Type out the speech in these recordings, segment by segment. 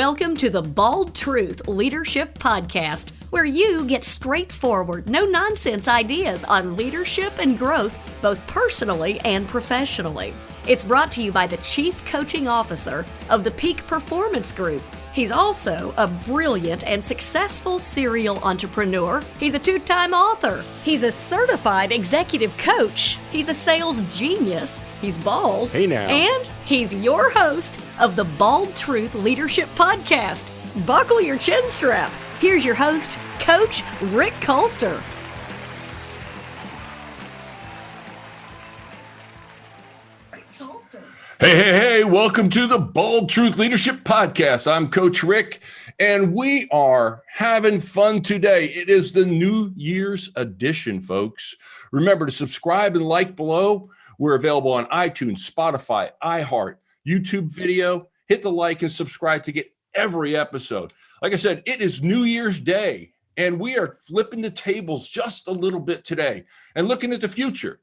Welcome to the Bald Truth Leadership Podcast, where you get straightforward, no-nonsense ideas on leadership and growth, both personally and professionally. It's brought to you by the Chief Coaching Officer of the Peak Performance Group. He's also a brilliant and successful serial entrepreneur. He's a two-time author. He's a certified executive coach. He's a sales genius. He's bald. Hey now. And he's your host of the Bald Truth Leadership Podcast. Buckle your chin strap. Here's your host, Coach Rick Colster. Hey, welcome to the Bald Truth Leadership Podcast. I'm Coach Rick, and we are having fun today. It is the New Year's edition, folks. Remember to subscribe and like below. We're available on iTunes, Spotify, iHeart, YouTube video. Hit the like and subscribe to get every episode. Like I said, it is New Year's Day, and we are flipping the tables just a little bit today and looking at the future.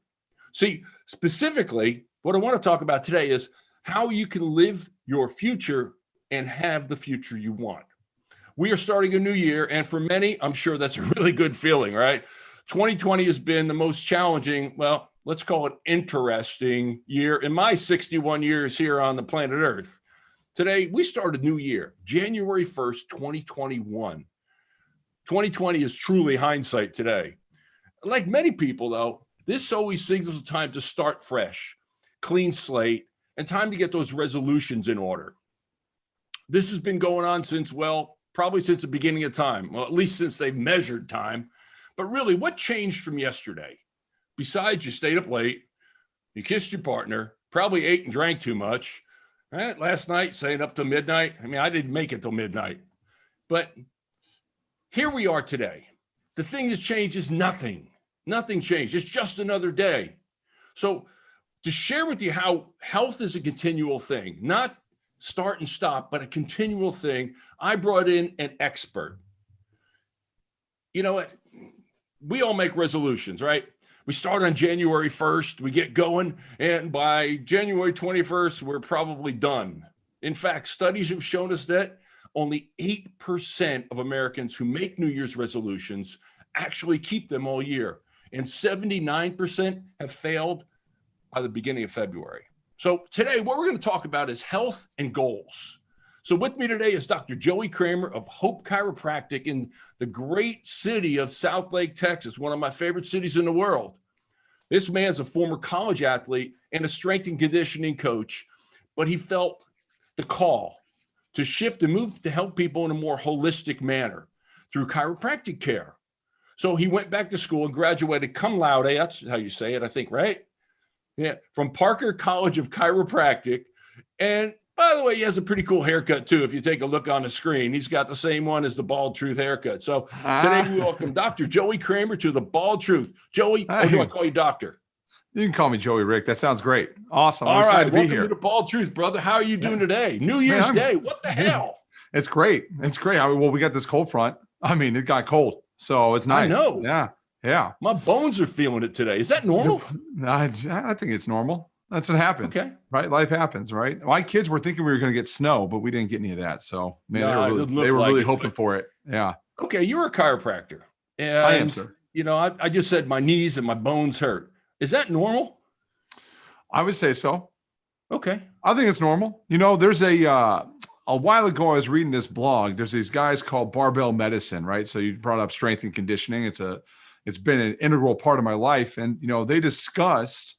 See, specifically, what I want to talk about today is how you can live your future and have the future you want. We are starting a new year, and for many, I'm sure that's a really good feeling, right? 2020 has been the most challenging, well, let's call it interesting year in my 61 years here on the planet Earth. Today, we start a new year, January 1st, 2021. 2020 is truly hindsight today. Like many people, though, this always signals a time to start fresh, clean slate, and time to get those resolutions in order. This has been going on since, well, probably since the beginning of time. Well, at least since they've measured time. But really, what changed from yesterday? Besides, you stayed up late, you kissed your partner, probably ate and drank too much. Right? Last night, staying up till midnight. I mean, I didn't make it till midnight. But here we are today. The thing that's changed is nothing. Nothing changed. It's just another day. So to share with you how health is a continual thing, not start and stop, but a continual thing, I brought in an expert. You know what? We all make resolutions, right? We start on January 1st, we get going, and by January 21st, we're probably done. In fact, studies have shown us that only 8% of Americans who make New Year's resolutions actually keep them all year, and 79% have failed by the beginning of February. So today, what we're going to talk about is health and goals. So with me today is Dr. Joey Kramer of Hope Chiropractic in the great city of Southlake, Texas, one of my favorite cities in the world. This man's a former college athlete and a strength and conditioning coach, but he felt the call to shift and move to help people in a more holistic manner through chiropractic care. So he went back to school and graduated cum laude, that's how you say it, I think, right? Yeah, from Parker College of Chiropractic. And by the way, he has a pretty cool haircut too. If you take a look on the screen, he's got the same one as the Bald Truth haircut. So today we welcome Dr. Joey Kramer to the Bald Truth. Joey, or do I call you doctor? You can call me Joey, Rick. That sounds great. Awesome. All right, welcome to the Bald Truth, brother. How are you doing today? New Year's Day. What the hell? It's great. It's great. Well, we got this cold front. I mean, it got cold, so it's nice. I know. Yeah. My bones are feeling it today. Is that normal? I think it's normal. That's what happens. Okay. Right? Life happens, right? My kids were thinking we were going to get snow, but we didn't get any of that. So, man, they were really hoping for it. Yeah. Okay, you're a chiropractor. And, I am, sir. You know, I just said my knees and my bones hurt. Is that normal? I would say so. Okay. I think it's normal. You know, there's a while ago, I was reading this blog. There's these guys called Barbell Medicine, right? So you brought up strength and conditioning. It's been an integral part of my life. And, you know, they discussed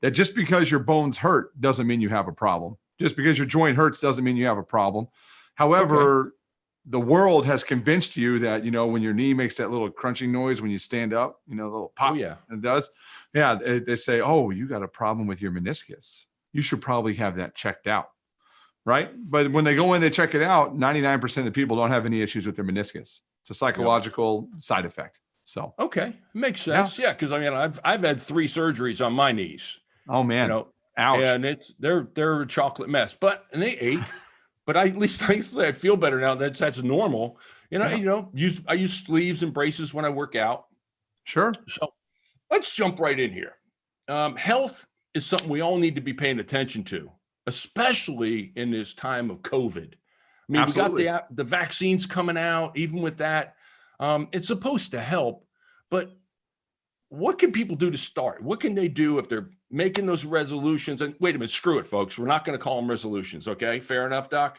that just because your bones hurt doesn't mean you have a problem. Just because your joint hurts doesn't mean you have a problem. However, the world has convinced you that, you know, when your knee makes that little crunching noise when you stand up, you know, the little pop it does. Yeah, they say, oh, you got a problem with your meniscus. You should probably have that checked out, right? But when they go in, they check it out, 99% of people don't have any issues with their meniscus. It's a psychological side effect. So okay, makes sense. Yeah, because I mean, I've had 3 surgeries on my knees. Oh man, you know, ouch! And they're a chocolate mess, and they ache. But at least I feel better now. That's normal. You know, I use sleeves and braces when I work out. Sure. So let's jump right in here. Health is something we all need to be paying attention to, especially in this time of COVID. I mean, Absolutely. we got the vaccines coming out. Even with that, it's supposed to help. But what can people do to start? What can they do if they're making those resolutions? And wait a minute, screw it, folks. We're not going to call them resolutions. Okay, fair enough, Doc.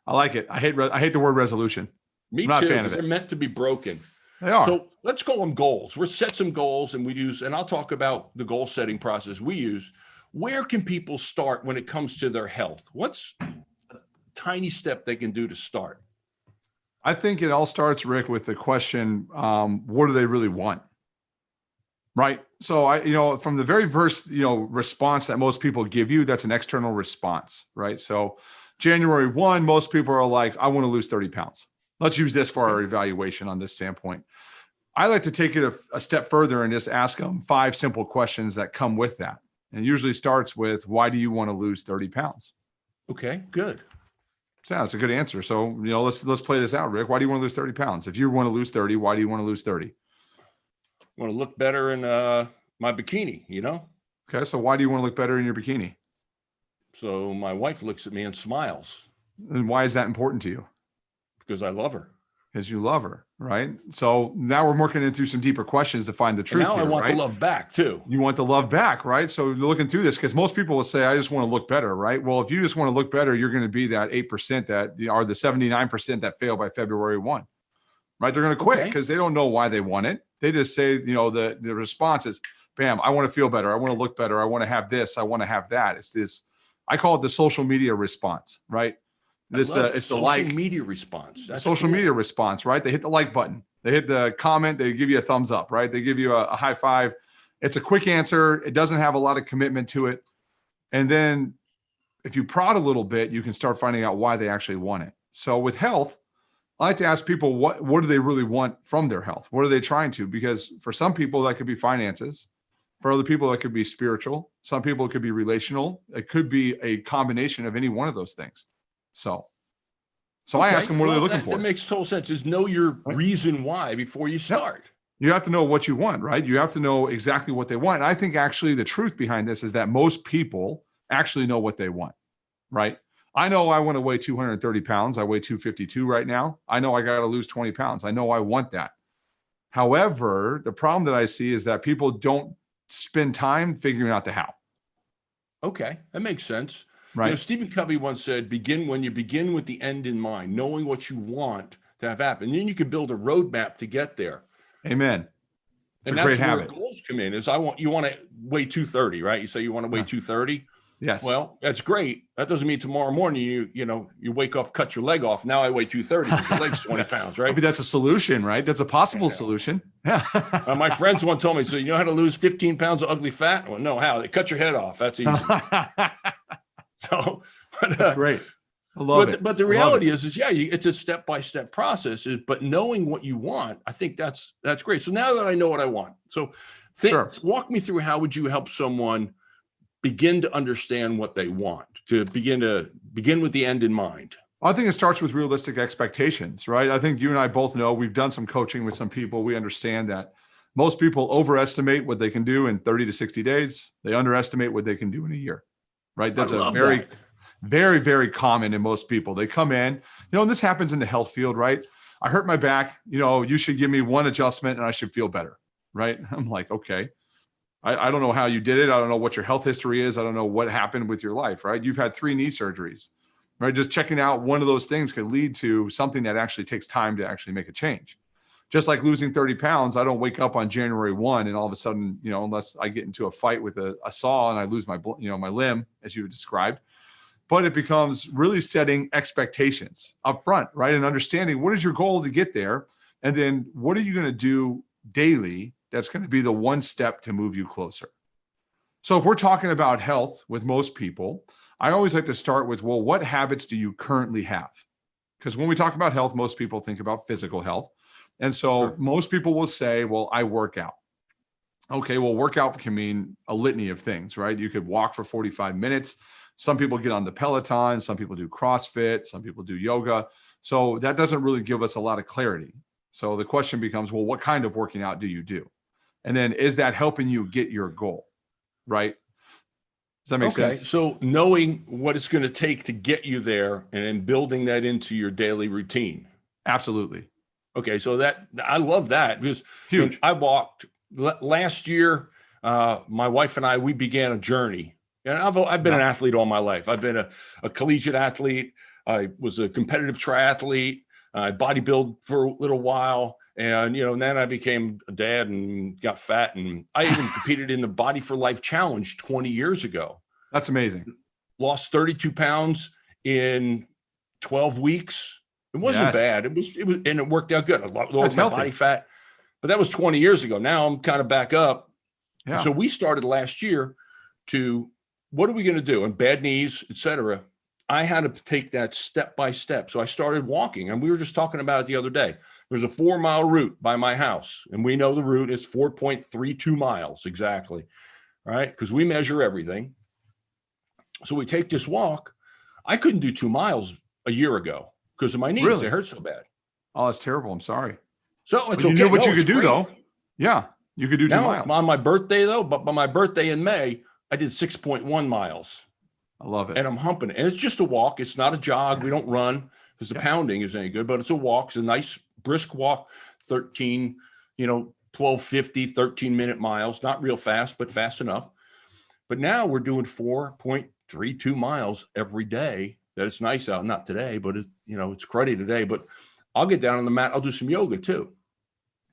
I like it. I hate the word resolution. Me I'm not too, a fan because of it. they're meant to be broken. They are. So let's call them goals. We'll set some goals, and and I'll talk about the goal setting process we use. Where can people start when it comes to their health? What's a tiny step they can do to start? I think it all starts, Rick, with the question, what do they really want? Right. So from the very first, response that most people give you, that's an external response, right? So January 1, most people are like, I want to lose 30 pounds. Let's use this for our evaluation on this standpoint. I like to take it a step further and just ask them 5 simple questions that come with that. And it usually starts with, why do you want to lose 30 pounds? Okay, good. So that's a good answer. So, let's play this out, Rick. Why do you want to lose 30 pounds? If you want to lose 30, why do you want to lose 30? I want to look better in my bikini, Okay. So why do you want to look better in your bikini? So my wife looks at me and smiles. And why is that important to you? Because I love her. Because you love her, right? So now we're working into some deeper questions to find the truth. And now I want the love back too. You want the love back, right? So you're looking through this because most people will say, I just want to look better, right? Well, if you just want to look better, you're going to be that 8% that are the 79% that fail by February 1, right? They're going to quit because they don't know why they want it. They just say, the response is, bam, I want to feel better. I want to look better. I want to have this. I want to have that. It's this, I call it the social media response, right? It's the social media response. That's social media response, right? They hit the like button. They hit the comment. They give you a thumbs up, right? They give you a high five. It's a quick answer. It doesn't have a lot of commitment to it. And then if you prod a little bit, you can start finding out why they actually want it. So with health, I like to ask people, what do they really want from their health? What are they trying to? Because for some people, that could be finances. For other people, that could be spiritual. Some people, it could be relational. It could be a combination of any one of those things. So I ask them, what are they looking for? That makes total sense. Is know your reason why before you start. Yep. You have to know what you want, right? You have to know exactly what they want. And I think actually the truth behind this is that most people actually know what they want, right? I know I want to weigh 230 pounds. I weigh 252 right now. I know I got to lose 20 pounds. I know I want that. However, the problem that I see is that people don't spend time figuring out the how. Okay, that makes sense. Right. Stephen Covey once said, when you begin with the end in mind, knowing what you want to have happen, then you can build a roadmap to get there. Amen. It's and a great habit. Where goals come in is you want to weigh 230, right? You say you want to weigh 230. Yes. Well, that's great. That doesn't mean tomorrow morning you wake up, cut your leg off. Now I weigh 230 because your leg's 20 pounds, right? I mean, that's a solution, right? That's a possible solution. Yeah. My friends once told me, so you know how to lose 15 pounds of ugly fat? Well, no, how? They cut your head off. That's easy. That's great. I love it. But the reality is it's a step-by-step process. But knowing what you want, I think that's great. So now that I know what I want, walk me through, how would you help someone begin to understand what they want, to begin with the end in mind? I think it starts with realistic expectations, right? I think you and I both know, we've done some coaching with some people. We understand that most people overestimate what they can do in 30 to 60 days. They underestimate what they can do in a year, right? That's very, very common in most people. They come in, and this happens in the health field, right? I hurt my back, you should give me one adjustment and I should feel better, right? I'm like, okay. I don't know how you did it. I don't know what your health history is. I don't know what happened with your life, right? You've had 3 knee surgeries, right? Just checking out one of those things could lead to something that actually takes time to actually make a change. Just like losing 30 pounds, I don't wake up on January 1 and all of a sudden, unless I get into a fight with a saw and I lose my limb, as you described. But it becomes really setting expectations up front, right? And understanding what is your goal to get there? And then what are you going to do daily that's going to be the one step to move you closer? So if we're talking about health with most people, I always like to start with, well, what habits do you currently have? Because when we talk about health, most people think about physical health. And so most people will say, well, I work out. Okay, well, workout can mean a litany of things, right? You could walk for 45 minutes. Some people get on the Peloton. Some people do CrossFit. Some people do yoga. So that doesn't really give us a lot of clarity. So the question becomes, well, what kind of working out do you do? And then is that helping you get your goal, right? Does that make Okay. sense? So knowing what it's going to take to get you there and then building that into your daily routine. Absolutely. Okay. So that I love that because Huge. I walked last year. My wife and I, we began a journey, and I've been an athlete all my life. I've been a collegiate athlete. I was a competitive triathlete. I bodybuilded for a little while, and then I became a dad and got fat, and I even competed in the Body for Life Challenge 20 years ago. That's amazing. Lost 32 pounds in 12 weeks. It wasn't bad. It was, and it worked out good. I lost my body fat, but that was 20 years ago. Now I'm kind of back up. Yeah. So we started last year to, what are we going to do? And bad knees, et cetera. I had to take that step by step. So I started walking, and we were just talking about it the other day. There's a 4-mile route by my house, and we know the route is 4.32 miles exactly, right? Because we measure everything. So we take this walk. I couldn't do 2 miles a year ago because of my knees. Really? They hurt so bad. Oh, that's terrible. I'm sorry. So it's okay. You knew what you could do, though. Yeah, you could do 2 miles. On my birthday, though, but by my birthday in May, I did 6.1 miles. I love it. And I'm humping it. And it's just a walk. It's not a jog. We don't run because the pounding is any good, but it's a walk. It's a nice brisk walk, 12:50, 13-minute miles, not real fast, but fast enough. But now we're doing 4.32 miles every day. That it's nice out. Not today, but it's cruddy today, but I'll get down on the mat. I'll do some yoga too.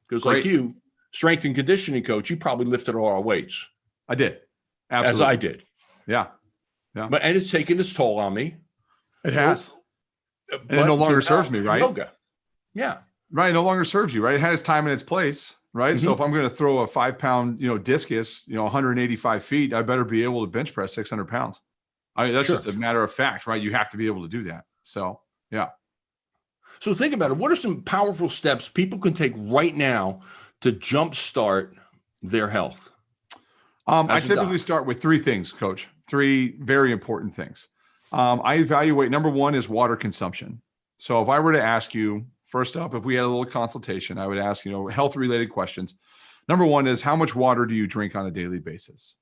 Because like you, strength and conditioning coach, you probably lifted all our weights. I did. Absolutely. As I did. Yeah. Yeah. And it's taken its toll on me. It has. And it no longer serves me, right? Yoga. Yeah. Right. It no longer serves you, right? It has time in its place, right? Mm-hmm. So if I'm going to throw a 5-pound, discus, 185 feet, I better be able to bench press 600 pounds. I mean, that's just a matter of fact, right? You have to be able to do that. So, yeah. So think about it. What are some powerful steps people can take right now to jumpstart their health? I typically start with 3 things, Coach. 3 very important things. I evaluate, number 1 is water consumption. So if I were to ask you, first up, if we had a little consultation, I would ask, health related questions. Number 1 is, how much water do you drink on a daily basis?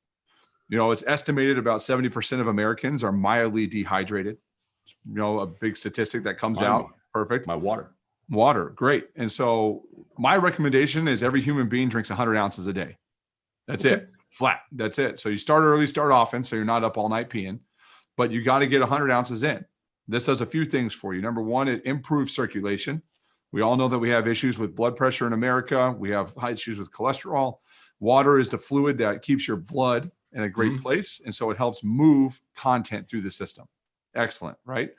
It's estimated about 70% of Americans are mildly dehydrated. A big statistic that comes out. Perfect. My water. Great. And so my recommendation is every human being drinks 100 ounces a day. That's it. Flat. That's it. So you start early, start often, so you're not up all night peeing, but you got to get 100 ounces in. This does a few things for you. Number 1, it improves circulation. We all know that we have issues with blood pressure in America. We have high issues with cholesterol. Water is the fluid that keeps your blood in a great place. And so it helps move content through the system. Excellent, right?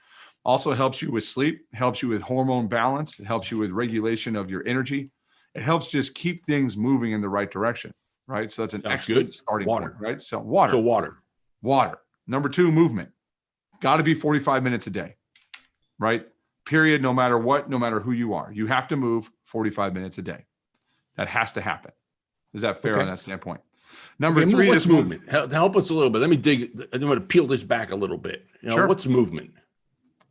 Also helps you with sleep, helps you with hormone balance. It helps you with regulation of your energy. It helps just keep things moving in the right direction. Right. So that's an excellent starting point, right? So water. Number 2, movement. Got to be 45 minutes a day, right? Period. No matter what, no matter who you are, you have to move 45 minutes a day. That has to happen. Is that fair on that standpoint? Number 3 is movement. Help us a little bit. Let me dig. I'm going to peel this back a little bit. What's movement?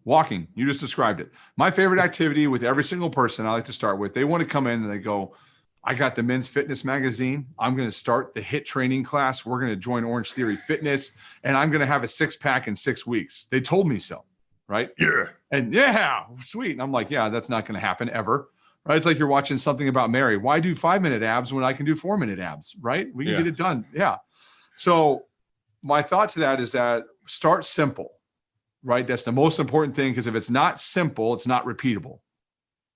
Walking. You just described it. My favorite activity with every single person I like to start with, they want to come in and they go, I got the Men's Fitness magazine. I'm going to start the HIIT training class. We're going to join Orange Theory Fitness, and I'm going to have a 6-pack in 6 weeks. They told me so, right? Yeah. And sweet. And I'm like, that's not going to happen ever, right? It's like you're watching something about Mary. Why do 5-minute abs when I can do 4-minute abs, right? We can get it done. Yeah. So my thought to that is that start simple, right? That's the most important thing, because if it's not simple, it's not repeatable.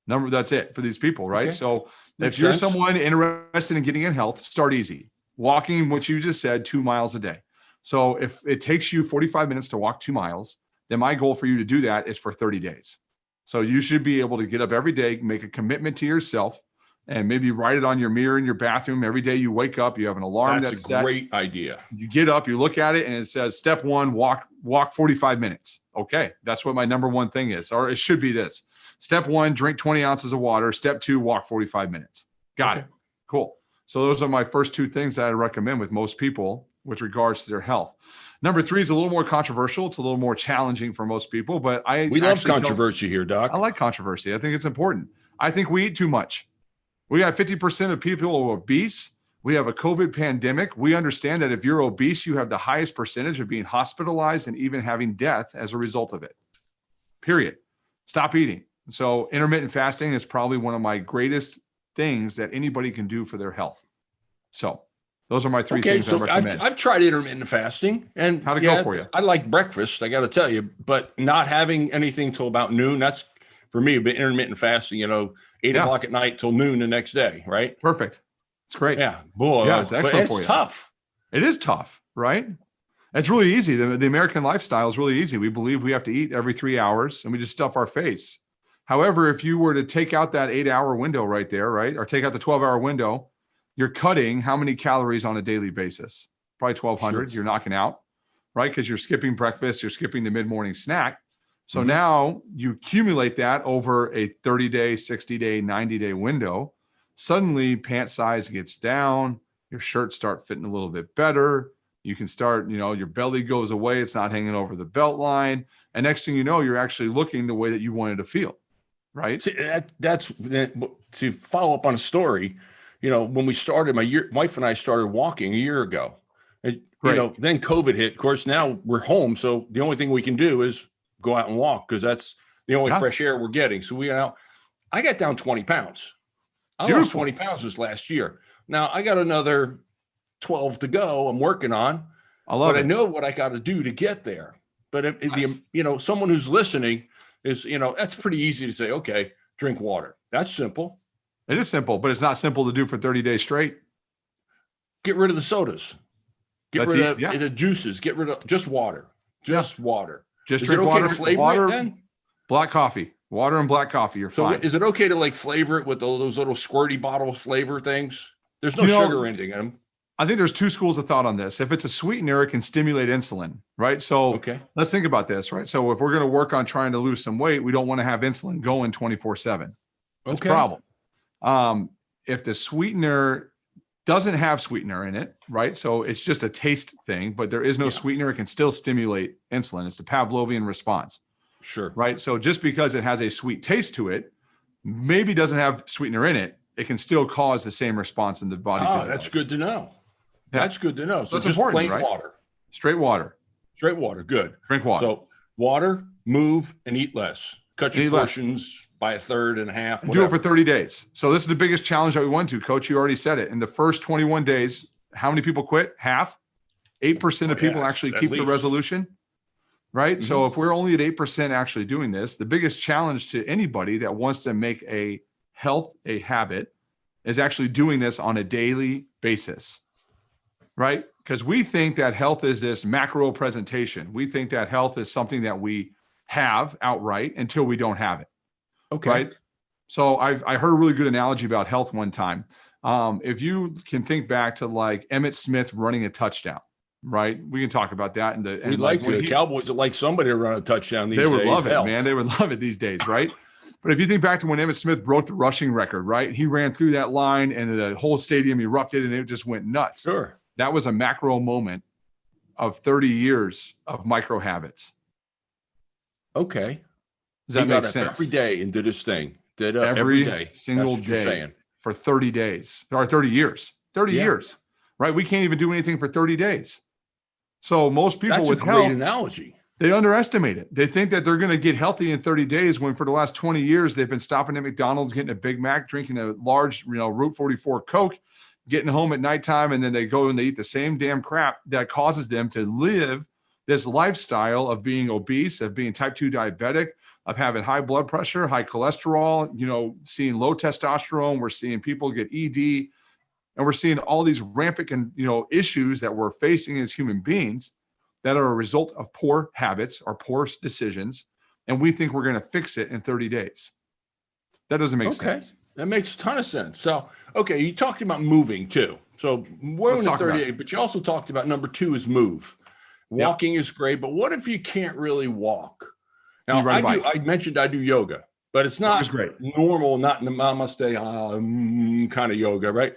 That's it for these people, right? Okay. So if you're someone interested in getting in health, start easy. Walking, what you just said, 2 miles a day. So if it takes you 45 minutes to walk 2 miles, then my goal for you to do that is for 30 days. So you should be able to get up every day, make a commitment to yourself, and maybe write it on your mirror in your bathroom. Every day you wake up, you have an alarm. That's a great idea. You get up, you look at it, and it says, step 1, walk 45 minutes. Okay, that's what my number 1 thing is, or it should be this. Step 1, drink 20 ounces of water. Step 2, walk 45 minutes. Got it. Cool. So those are my first 2 things that I recommend with most people with regards to their health. Number 3 is a little more controversial. It's a little more challenging for most people, but we love controversy here, Doc. I like controversy. I think it's important. I think we eat too much. We got 50% of people who are obese. We have a COVID pandemic. We understand that if you're obese, you have the highest percentage of being hospitalized and even having death as a result of it. Period. Stop eating. So intermittent fasting is probably one of my greatest things that anybody can do for their health. So those are my three things I recommend. I've tried intermittent fasting, and how'd it go for you? I like breakfast, I got to tell you, but not having anything till about noon. That's for me, but intermittent fasting, 8 o'clock at night till noon the next day. Right. Perfect. It's great. Yeah. Boy, yeah, it's excellent for you. It's tough. It is tough, right? It's really easy. The American lifestyle is really easy. We believe we have to eat every 3 hours and we just stuff our face. However, if you were to take out that 8-hour window right there, right? Or take out the 12-hour window, you're cutting how many calories on a daily basis? Probably 1,200. Sure. You're knocking out, right? Because you're skipping breakfast, you're skipping the mid-morning snack. So now you accumulate that over a 30-day, 60-day, 90-day window. Suddenly pant size gets down, your shirts start fitting a little bit better. You can start, your belly goes away. It's not hanging over the belt line. And next thing you know, you're actually looking the way that you wanted to feel, right? See, that's to follow up on a story. When we started, my wife and I started walking a year ago. Then COVID hit. Of course, now we're home. So the only thing we can do is go out and walk because that's the only fresh air we're getting. So I got down 20 pounds. I lost 20 pounds this last year. Now I got another 12 to go. I'm working on. I know what I got to do to get there. But someone who's listening is, that's pretty easy to say, okay, drink water. That's simple. It is simple, but it's not simple to do for 30 days straight. Get rid of the sodas. Get rid of the juices. Get rid of just water. Just water. Just drink water. Flavor it then? Black coffee. Water and black coffee. You're fine. Is it okay to flavor it with those little squirty bottle flavor things? There's no sugar or anything in them. I think there's two schools of thought on this. If it's a sweetener, it can stimulate insulin, right? So let's think about this, right? So if we're going to work on trying to lose some weight, we don't want to have insulin going 24/7. That's a problem. If the sweetener doesn't have sweetener in it, right? So it's just a taste thing, but there is no sweetener. It can still stimulate insulin. It's the Pavlovian response. Sure. Right. So just because it has a sweet taste to it, maybe doesn't have sweetener in it, it can still cause the same response in the body. Oh, that's good to know. Yeah. That's good to know. So that's just plain water. Straight water. Straight water. Good. Drink water. So water, move, and eat less. Cut your portions by a third and a half. Do it for 30 days. So this is the biggest challenge that we went to, Coach. You already said it. In the first 21 days, how many people quit? Half. 8% of people actually keep the resolution. Right. Mm-hmm. So if we're only at 8% actually doing this, the biggest challenge to anybody that wants to make a health a habit is actually doing this on a daily basis. Right. Because we think that health is this macro presentation. We think that health is something that we have outright until we don't have it. Okay. Right. So I heard a really good analogy about health one time. If you can think back to Emmitt Smith running a touchdown. Right. We can talk about that. We'd like to. The Cowboys would like somebody to run a touchdown these days. They would love it, man. They would love it these days. Right. But if you think back to when Emmitt Smith broke the rushing record, right? He ran through that line and the whole stadium erupted and it just went nuts. Sure. That was a macro moment of 30 years of micro habits. Okay. Does that make sense? Every day and did his thing. Did every day. Single day for 30 days or 30 years. 30 years. Right. We can't even do anything for 30 days. So most people with health, great analogy. They underestimate it. They think that they're going to get healthy in 30 days when for the last 20 years, they've been stopping at McDonald's, getting a Big Mac, drinking a large, Route 44 Coke, getting home at nighttime. And then they go and they eat the same damn crap that causes them to live this lifestyle of being obese, of being type 2 diabetic, of having high blood pressure, high cholesterol, seeing low testosterone. We're seeing people get ED. And we're seeing all these rampant issues that we're facing as human beings that are a result of poor habits or poor decisions. And we think we're going to fix it in 30 days. That doesn't make sense. That makes a ton of sense. So, you talked about moving too. So we're in the 38, but you also talked about number 2 is move. Walking is great, but what if you can't really walk? Now, I mentioned I do yoga, but it's not normal, not in the namaste kind of yoga, right?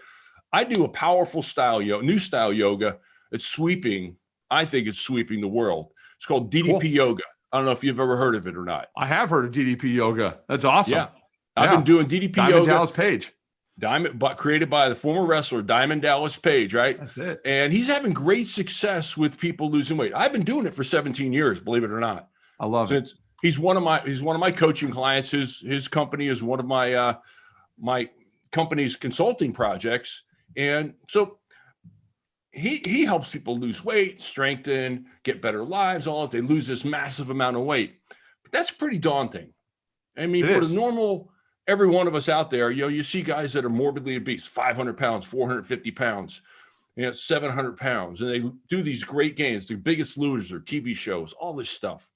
I do a powerful style new style yoga. It's sweeping. I think it's sweeping the world. It's called DDP yoga. I don't know if you've ever heard of it or not. I have heard of DDP yoga. That's awesome. Yeah. I've been doing DDP Diamond yoga. Dallas Page. Diamond, but created by the former wrestler Diamond Dallas Page, right? That's it. And he's having great success with people losing weight. I've been doing it for 17 years, believe it or not. I love it. He's one of my coaching clients. His company is one of my company's consulting projects, and so he helps people lose weight, strengthen, get better lives, all if they lose this massive amount of weight. But that's pretty daunting. I mean, for the normal, every one of us out there, you see guys that are morbidly obese, 500 pounds, 450 pounds, 700 pounds, and they do these great gains, the Biggest Loser, TV shows, all this stuff.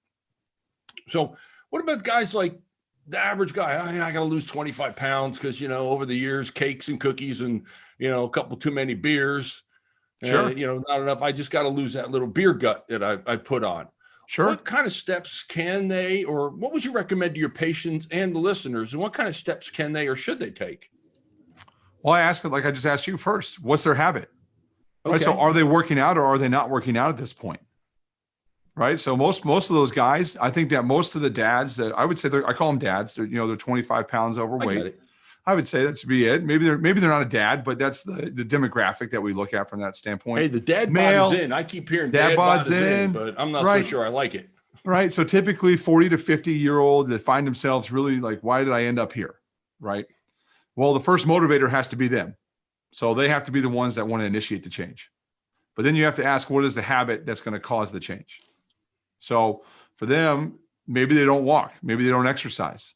So what about guys like the average guy? I got to lose 25 pounds because, over the years, cakes and cookies and, a couple too many beers. Sure. Not enough. I just got to lose that little beer gut that I put on. Sure. What kind of steps can they, or what would you recommend to your patients and the listeners? And what kind of steps can they or should they take? Well, I ask it like I just asked you first. What's their habit? Okay. Right. So are they working out or are they not working out at this point? Right. So most of those guys, I think that most of the dads that I would say I call them dads, they're 25 pounds overweight. I would say that should be it. Maybe they're not a dad, but that's the demographic that we look at from that standpoint. Hey, the dad bod is in. I keep hearing dad bod is in, but I'm not so sure I like it. Right. So typically 40 to 50-year-old that find themselves really like, why did I end up here? Right. Well, the first motivator has to be them. So they have to be the ones that want to initiate the change. But then you have to ask, what is the habit that's going to cause the change? So for them, maybe they don't walk. Maybe they don't exercise.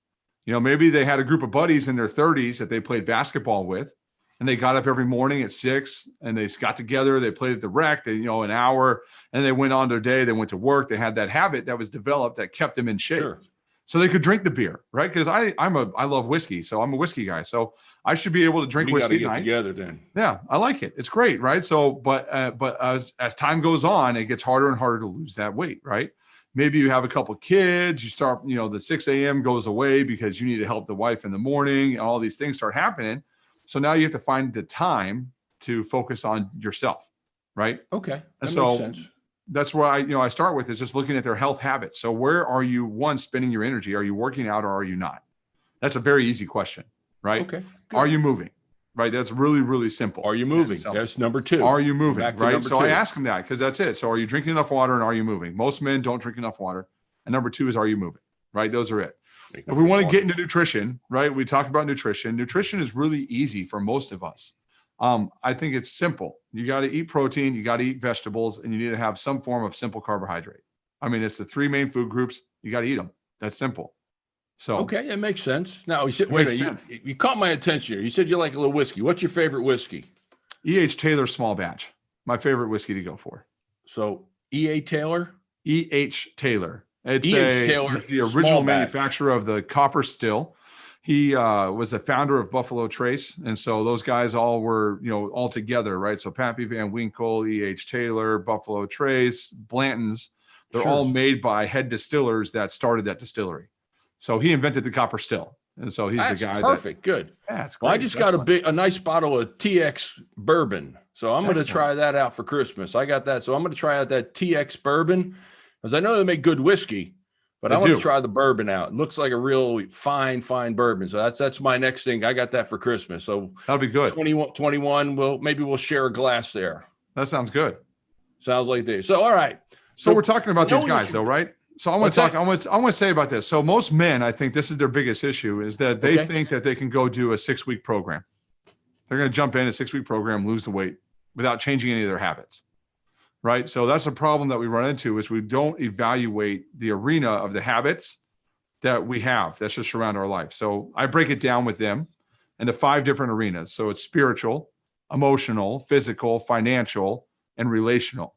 Maybe they had a group of buddies in their 30s that they played basketball with, and they got up every morning at 6 and they got together. They played at the rec, an hour, and they went on their day. They went to work. They had that habit that was developed that kept them in shape. Sure. So they could drink the beer, right? Because I love whiskey, so I'm a whiskey guy. So I should be able to drink whiskey. We got to get together then. Yeah, I like it. It's great, right? So, but as time goes on, it gets harder and harder to lose that weight, right? Maybe you have a couple of kids, you start, the 6 a.m. goes away because you need to help the wife in the morning, and all these things start happening. So now you have to find the time to focus on yourself, right? Okay. That makes sense. That's where I start with is just looking at their health habits. So where are you, one, spending your energy? Are you working out or are you not? That's a very easy question, right? Okay. Good. Are you moving? Right. That's really, really simple. Are you moving? That's number 2. Are you moving? Right. So 2. I ask them that because that's it. So are you drinking enough water and are you moving? Most men don't drink enough water. And number 2 is, are you moving? Right. Those are it. If we want to get into nutrition, right, we talk about nutrition. Nutrition is really easy for most of us. I think it's simple. You got to eat protein, you got to eat vegetables, and you need to have some form of simple carbohydrate. I mean, it's the 3 main food groups. You got to eat them. That's simple. So okay, it makes sense. Now, you caught my attention here. You said you like a little whiskey. What's your favorite whiskey? E.H. Taylor Small Batch. My favorite whiskey to go for. So E.A. Taylor? E.H. Taylor. It's Taylor, the original manufacturer of the copper still. He was a founder of Buffalo Trace. And so those guys all were, all together, right? So Pappy Van Winkle, E.H. Taylor, Buffalo Trace, Blanton's, they're all made by head distillers that started that distillery. So he invented the copper still. And so he's the guy. Perfect. Good. Yeah, that's great. Well, I just got a nice bottle of TX bourbon. So I'm going to try that out for Christmas. I got that. So I'm going to try out that TX bourbon because I know they make good whiskey, but I want to try the bourbon out. It looks like a real fine bourbon. So that's my next thing. I got that for Christmas. So that'll be good. 21. Maybe we'll share a glass there. That sounds good. Sounds like this. So, all right. So we're talking about these guys though, right? So I want to say about this. So most men, I think this is their biggest issue is that they think that they can go do a 6-week program. They're going to jump in a 6-week program, lose the weight without changing any of their habits. Right. So that's a problem that we run into is we don't evaluate the arena of the habits that we have that just surround our life. So I break it down with them into 5 different arenas. So it's spiritual, emotional, physical, financial, and relational.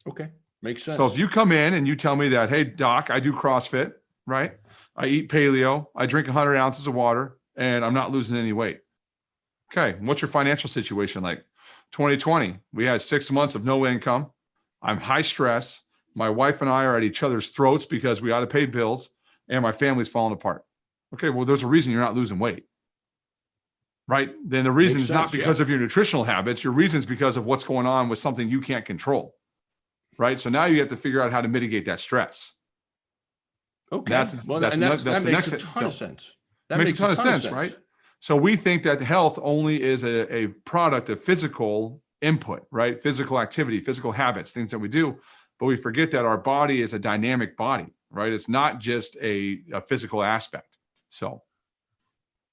Okay. Makes sense. So if you come in and you tell me that, hey, doc, I do CrossFit, right? I eat paleo, I drink 100 ounces of water, and I'm not losing any weight. Okay. What's your financial situation like? 2020, we had 6 months of no income. I'm high stress. My wife and I are at each other's throats because we got to pay bills and my family's falling apart. Okay. Well, there's a reason you're not losing weight, right? Then the reason is not because of your nutritional habits. Your reason is because of what's going on with something you can't control. Right. So now you have to figure out how to mitigate that stress. Okay. That makes a ton of sense. That makes a ton of sense, right? So we think that health only is a product of physical input, right? Physical activity, physical habits, things that we do. But we forget that our body is a dynamic body, right? It's not just a physical aspect. So.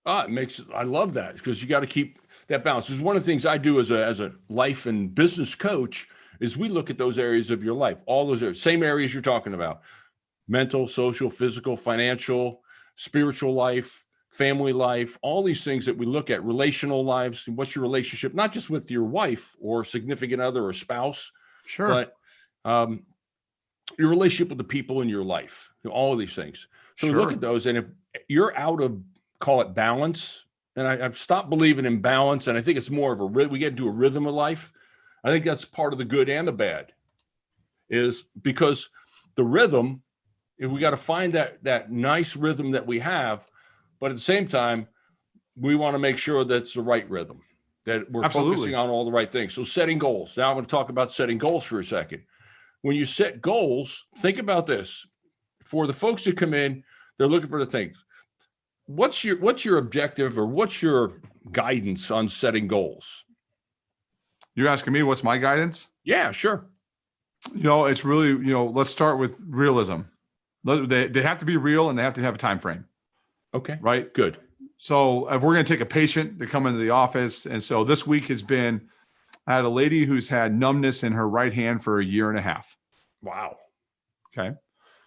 I love that, because you got to keep that balance. It's one of the things I do as a life and business coach is we look at those areas of your life, all those areas, same areas you're talking about: mental, social, physical, financial, spiritual life, family life, all these things that we look at, relational lives. What's your relationship, not just with your wife or significant other or spouse, Sure. but your relationship with the people in your life, all of these things. So we look at those, and if you're out of, call it balance, and I've stopped believing in balance, and I think it's more of we get into a rhythm of life. I think that's part of the good and the bad, is because the rhythm, we got to find that nice rhythm that we have, but at the same time, we want to make sure that's the right rhythm, that we're focusing on all the right things. So setting goals. Now I'm going to talk about setting goals for a second. When you set goals, think about this. For the folks who come in, they're looking for the things. What's your objective, or what's your guidance on setting goals? You're asking me what's my guidance? Yeah, sure. It's really, let's start with realism. They have to be real, and they have to have a time frame. Okay. Right. Good. So if we're going to take a patient to come into the office, and so this week I had a lady who's had numbness in her right hand for a year and a half. Wow. Okay.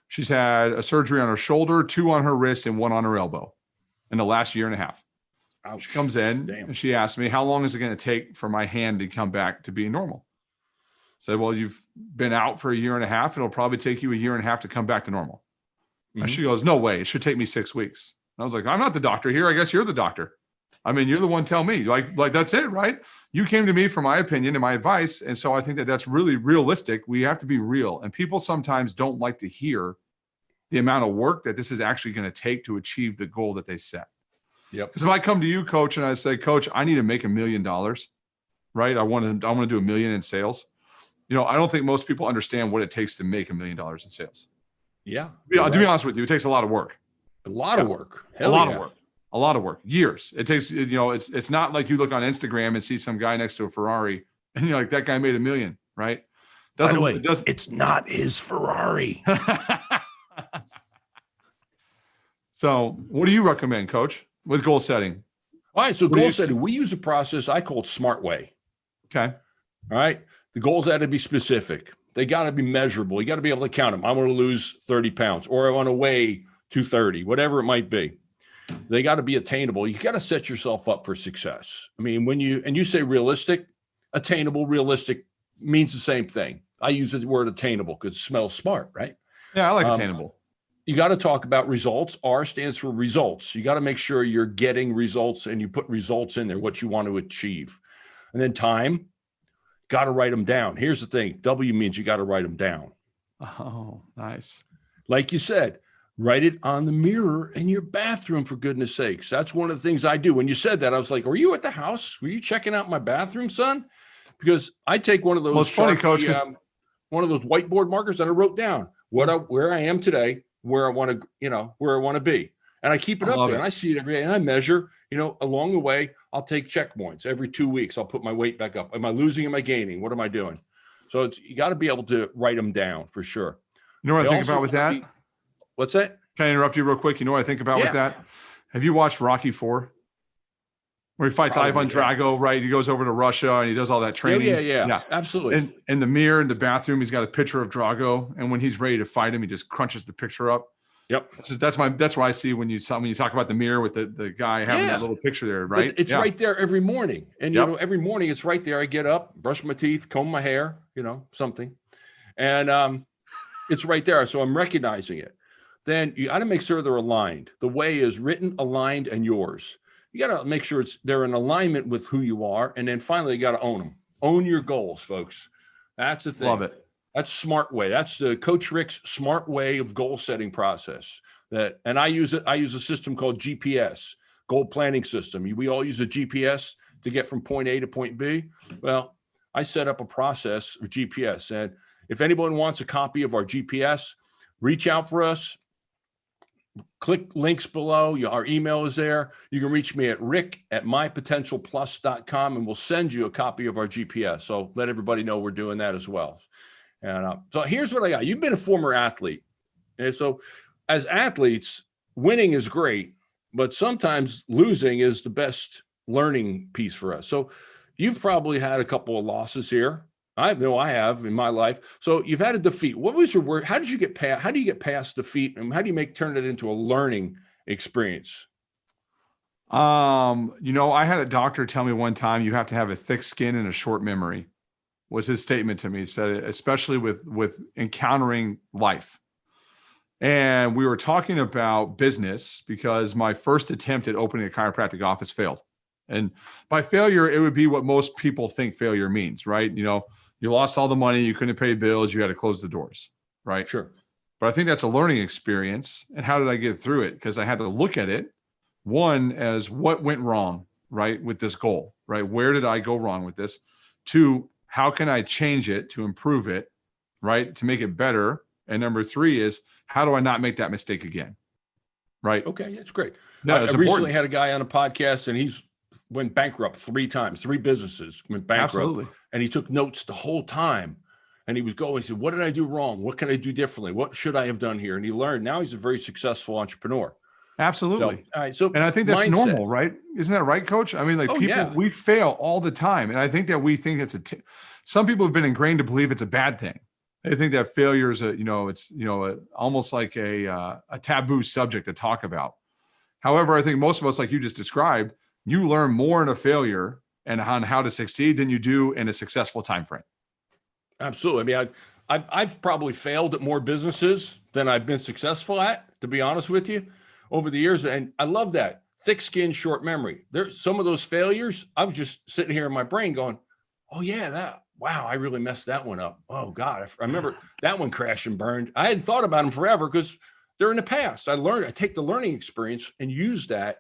She's had a surgery on her shoulder, 2 on her wrist, and 1 on her elbow in the last year and a half. Ouch. She comes in and she asked me, how long is it going to take for my hand to come back to being normal? I said, well, you've been out for a year and a half. It'll probably take you a year and a half to come back to normal. Mm-hmm. And she goes, no way. It should take me 6 weeks. And I was like, I'm not the doctor here. I guess you're the doctor. I mean, you're the one. Tell me, like that's it, right? You came to me for my opinion and my advice. And so I think that that's really realistic. We have to be real. And people sometimes don't like to hear the amount of work that this is actually going to take to achieve the goal that they set. Yep. Because if I come to you, coach, and I say, coach, I need to make $1 million, right? I want to do $1 million in sales. I don't think most people understand what it takes to make $1 million in sales. Yeah. To be honest with you, it takes a lot of work. A lot of work. A lot of work. Years. It takes, it's not like you look on Instagram and see some guy next to a Ferrari and you're like, that guy made $1 million, right? By the way, it's not his Ferrari. So what do you recommend, coach, with goal setting? All right. So goal setting, we use a process I call SMARTWAY. Okay. All right. The goals had to be specific. They got to be measurable. You got to be able to count them. I want to lose 30 pounds, or I want to weigh 230, whatever it might be. They got to be attainable. You got to set yourself up for success. I mean, you say realistic, attainable, realistic means the same thing. I use the word attainable because it smells smart, right? Yeah, I like attainable. You got to talk about results. R stands for results. You got to make sure you're getting results, and you put results in there, what you want to achieve. And then time, got to write them down. Here's the thing. W means you got to write them down. Oh, nice. Like you said, write it on the mirror in your bathroom, for goodness sakes. That's one of the things I do. When you said that, I was like, were you at the house? Were you checking out my bathroom, son? Because I take one of those. Well, it's funny, coach, one of those whiteboard markers, and I wrote down where I am today, where I want to be. And I keep it up there, and I see it every day, and I measure, along the way. I'll take checkpoints every 2 weeks. I'll put my weight back up. Am I losing? Am I gaining? What am I doing? So you got to be able to write them down for sure. You know what I think about with that? What's that? Can I interrupt you real quick? You know what I think about with that? Have you watched Rocky IV? Where he fights Ivan Drago, right? He goes over to Russia and he does all that training. Yeah, absolutely. And in the mirror in the bathroom, he's got a picture of Drago. And when he's ready to fight him, he just crunches the picture up. Yep. That's what I see when you talk about the mirror with the guy having that little picture there, right? It's right there every morning. And every morning it's right there. I get up, brush my teeth, comb my hair, something. And it's right there. So I'm recognizing it. Then you got to make sure they're aligned. The way is written, aligned, and yours. You got to make sure they're in alignment with who you are. And then finally, you got to own them. Own your goals, folks. That's the thing. Love it. That's SMARTWAY. That's the Coach Rick's smart way of goal setting process. And I use it. I use a system called GPS, goal planning system. We all use a GPS to get from point A to point B. Well, I set up a process of GPS. And if anyone wants a copy of our GPS, reach out for us. click links below. Our email is there. You can reach me at rick@mypotentialplus.com, and we'll send you a copy of our GPS. So let everybody know we're doing that as well. And so here's what I got. You've been a former athlete. And so as athletes, winning is great, but sometimes losing is the best learning piece for us. So you've probably had a couple of losses here. I know I have in my life. So you've had a defeat. What was your word? How did you get past? How do you get past defeat, and how do you turn it into a learning experience? I had a doctor tell me one time, you have to have a thick skin and a short memory, was his statement to me. He said, especially with encountering life. And we were talking about business because my first attempt at opening a chiropractic office failed. And by failure, it would be what most people think failure means, right? You lost all the money, you couldn't pay bills, you had to close the doors, right? Sure. But I think that's a learning experience. And how did I get through it? Because I had to look at it, one, as what went wrong, right, with this goal, right? Where did I go wrong with this? Two, how can I change it to improve it, right, to make it better? And number three is, how do I not make that mistake again, right? Okay, that's great. No, I recently had a guy on a podcast, and he's went bankrupt 3 times. 3 businesses went bankrupt. Absolutely. And he took notes the whole time. And he was going, he said, what did I do wrong? What can I do differently? What should I have done here? And he learned. Now he's a very successful entrepreneur. Absolutely. So, all right. So, and I think that's mindset. normal, right? Isn't that right, Coach? I mean, we fail all the time. And I think that we think it's some people have been ingrained to believe it's a bad thing. They think that failure is almost like a taboo subject to talk about. However, I think most of us, like you just described, you learn more in a failure and on how to succeed than you do in a successful time frame. Absolutely. I mean, I've probably failed at more businesses than I've been successful at, to be honest with you, over the years. And I love that. Thick skin, short memory. There's some of those failures. I was just sitting here in my brain going, oh yeah, wow, I really messed that one up. Oh God, I remember that one crashed and burned. I hadn't thought about them forever because they're in the past. I take the learning experience and use that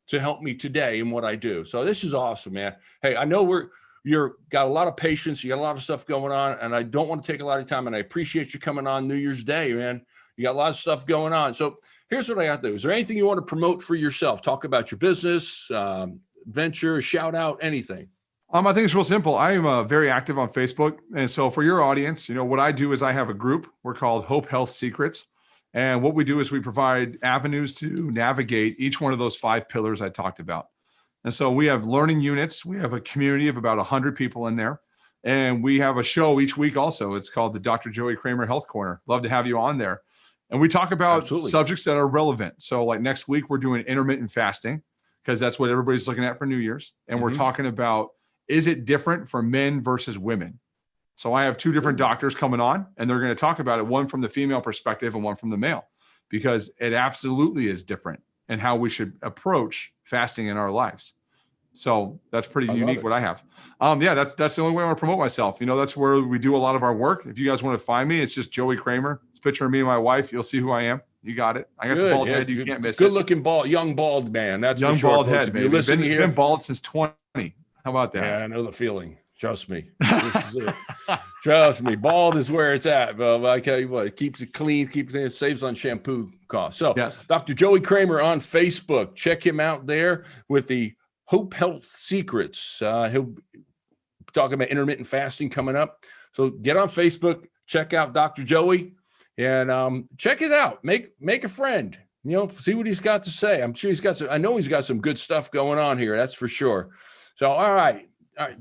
to help me today in what I do. So this is awesome, man. Hey, I know you're got a lot of patience. You got a lot of stuff going on, and I don't want to take a lot of time, and I appreciate you coming on New Year's Day, man. You got a lot of stuff going on. So here's what I got to do. Is there anything you want to promote for yourself? Talk about your business, venture, shout out, anything. I think it's real simple. I am very active on Facebook. And so for your audience, what I do is I have a group. We're called Hope Health Secrets. And what we do is we provide avenues to navigate each one of those 5 pillars I talked about. And so we have learning units. We have a community of about 100 people in there. And we have a show each week also. It's called the Dr. Joey Kramer Health Corner. Love to have you on there. And we talk about subjects that are relevant. So like next week, we're doing intermittent fasting because that's what everybody's looking at for New Year's. And we're talking about, is it different for men versus women? So I have 2 different doctors coming on, and they're going to talk about it, one from the female perspective and one from the male, because it absolutely is different in how we should approach fasting in our lives. So that's pretty unique what I have. That's the only way I want to promote myself. That's where we do a lot of our work. If you guys want to find me, it's just Joey Kramer. It's a picture of me and my wife. You'll see who I am. You got it. I got the bald head. You can't miss it. Good looking young bald man. That's young for sure, bald folks. head, baby. Been bald since 20. How about that? Yeah, I know the feeling. Trust me. Trust me. Bald is where it's at. But I tell you what, it keeps it clean, saves on shampoo costs. So yes. Dr. Joey Kramer on Facebook. Check him out there with the Hope Health Secrets. He'll be talking about intermittent fasting coming up. So get on Facebook, check out Dr. Joey, and check it out. Make a friend. See what he's got to say. I'm sure I know he's got some good stuff going on here. That's for sure. So, all right,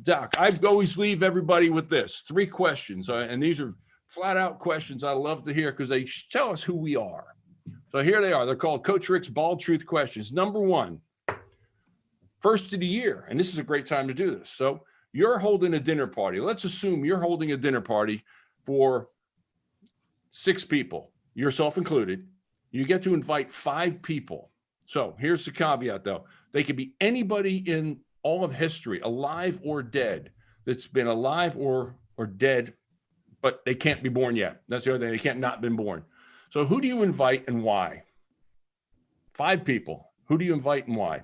Doc, I always leave everybody with this 3 questions. And these are flat out questions I love to hear because they tell us who we are. So here they are. They're called Coach Rick's Bald Truth Questions. Number 1, first of the year. And this is a great time to do this. So you're holding a dinner party. Let's assume you're holding a dinner party for 6 people, yourself included. You get to invite 5 people. So here's the caveat, though. They could be anybody in all of history, alive or dead, that's been alive or dead, but they can't be born yet. That's the other thing. They can't not been born. So who do you invite and why? 5 people. Who do you invite and why?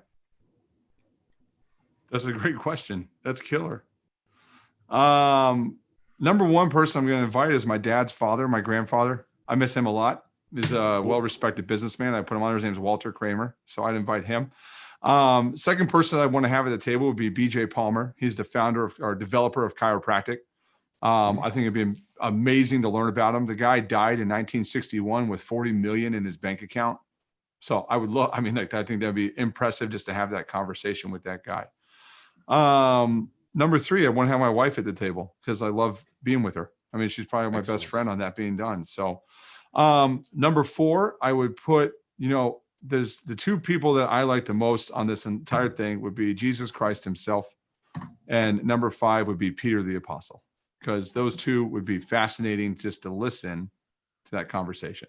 That's a great question. That's killer. Number 1 person I'm going to invite is my dad's father, my grandfather. I miss him a lot. is a well-respected businessman. I put him on. His name's Walter Kramer. So I'd invite him. Second person I want to have at the table would be BJ Palmer. He's the founder of or developer of Chiropractic. I think it'd be amazing to learn about him. The guy died in 1961 with 40 million in his bank account. So I think that'd be impressive just to have that conversation with that guy. Number 3, I want to have my wife at the table because I love being with her. I mean, she's probably my best friend on that being done. So, number 4, I would put, there's the 2 people that I like the most on this entire thing would be Jesus Christ himself. And number 5 would be Peter the Apostle, because those 2 would be fascinating just to listen to that conversation.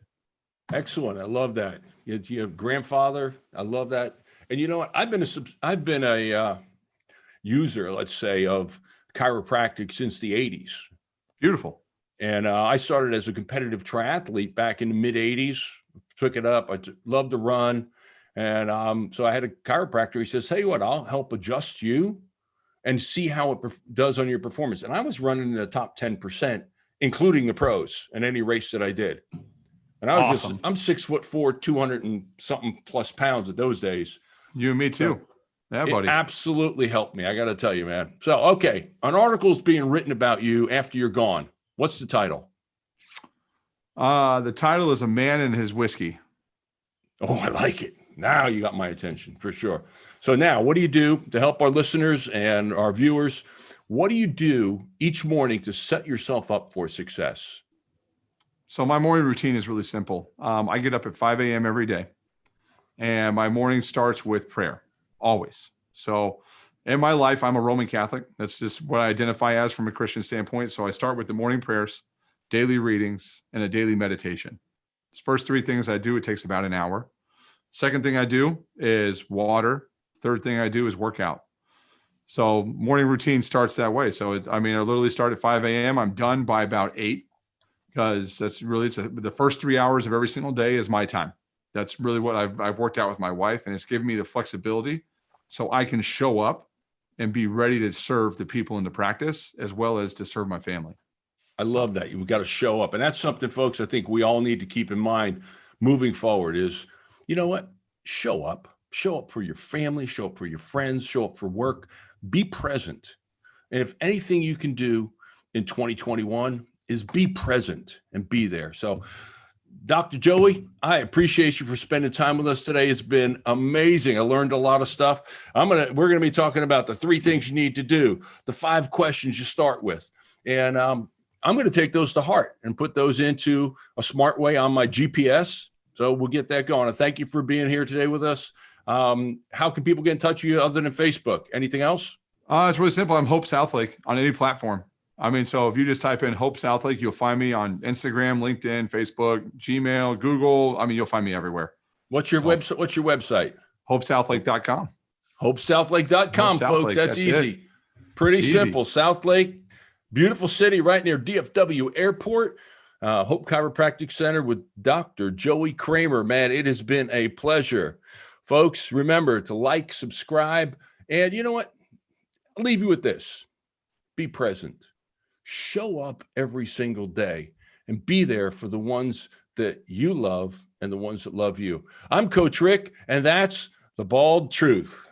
Excellent. I love that. You have grandfather. I love that. And you know what? I've been a user, let's say, of chiropractic since the 80s. Beautiful. And I started as a competitive triathlete back in the mid 80s, took it up. I loved to run. And so I had a chiropractor. He says, hey, what, I'll help adjust you and see how it does on your performance. And I was running in the top 10%, including the pros in any race that I did. And I was awesome. I'm 6'4", 200 and something plus pounds at those days. You and me too. Yeah, buddy. It absolutely helped me. I got to tell you, man. So, okay. An article is being written about you after you're gone. What's the title? The title is A Man and His Whiskey. Oh, I like it. Now you got my attention for sure. So now what do you do to help our listeners and our viewers? What do you do each morning to set yourself up for success? So my morning routine is really simple. I get up at 5 a.m. every day, and my morning starts with prayer, always. So in my life, I'm a Roman Catholic. That's just what I identify as from a Christian standpoint. So I start with the morning prayers, daily readings, and a daily meditation. These first 3 things I do, it takes about an hour. Second thing I do is water. Third thing I do is workout. So morning routine starts that way. So I literally start at 5 a.m. I'm done by about 8, because that's really, the first 3 hours of every single day is my time. That's really what I've worked out with my wife, and it's given me the flexibility so I can show up and be ready to serve the people in the practice as well as to serve my family. I love that. You've got to show up. And that's something, folks, I think we all need to keep in mind moving forward is, you know what? Show up for your family, show up for your friends, show up for work, be present. And if anything you can do in 2021 is be present and be there. So Dr. Joey, I appreciate you for spending time with us today. It's been amazing. I learned a lot of stuff. We're going to be talking about the 3 things you need to do, the 5 questions you start with. And I'm going to take those to heart and put those into a smart way on my GPS. So we'll get that going. And thank you for being here today with us. How can people get in touch with you other than Facebook? Anything else? It's really simple. I'm Hope Southlake on any platform. So if you just type in Hope Southlake, you'll find me on Instagram, LinkedIn, Facebook, Gmail, Google. You'll find me everywhere. What's your website? What's your website? HopeSouthlake.com. HopeSouthlake.com, folks. That's easy. Pretty simple. Southlake, beautiful city right near DFW Airport. Hope Chiropractic Center with Dr. Joey Kramer. Man, it has been a pleasure. Folks, remember to like, subscribe, and you know what? I'll leave you with this. Be present. Show up every single day and be there for the ones that you love and the ones that love you. I'm Coach Rick, and that's The Bald Truth.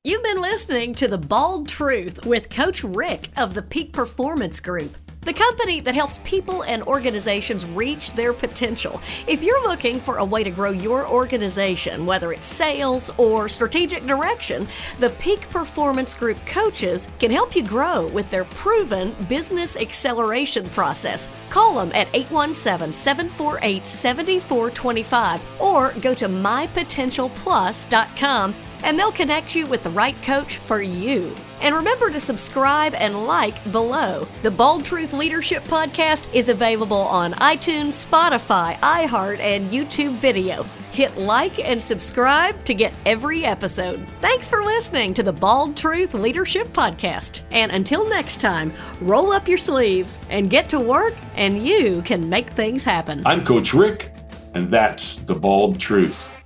You've been listening to The Bald Truth with Coach Rick of the Peak Performance Group, the company that helps people and organizations reach their potential. If you're looking for a way to grow your organization, whether it's sales or strategic direction, the Peak Performance Group coaches can help you grow with their proven business acceleration process. Call them at 817-748-7425 or go to mypotentialplus.com and they'll connect you with the right coach for you. And remember to subscribe and like below. The Bold Truth Leadership Podcast is available on iTunes, Spotify, iHeart, and YouTube video. Hit like and subscribe to get every episode. Thanks for listening to the Bald Truth Leadership Podcast. And until next time, roll up your sleeves and get to work, and you can make things happen. I'm Coach Rick, and that's The Bald Truth.